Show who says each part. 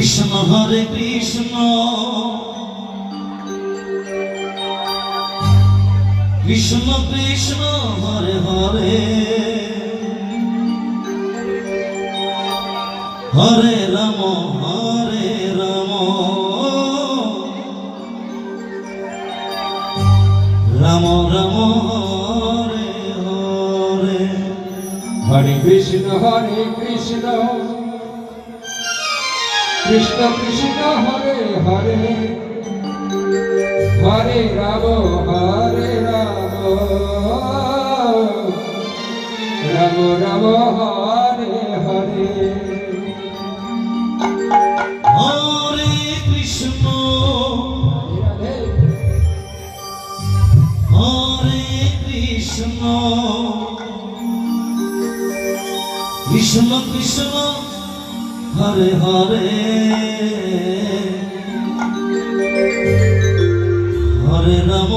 Speaker 1: Krishna Hare Krishna Krishna Krishna Hare Hare Hare Ram Ram Ram Hare Hare.
Speaker 2: Hare Krishna Krishna Krishna Hare Hare Hare Ram Ram Ram Hare Hare.
Speaker 1: Hare Krishna Hare Krishna Krishna Krishna Hare Hare Hare Ram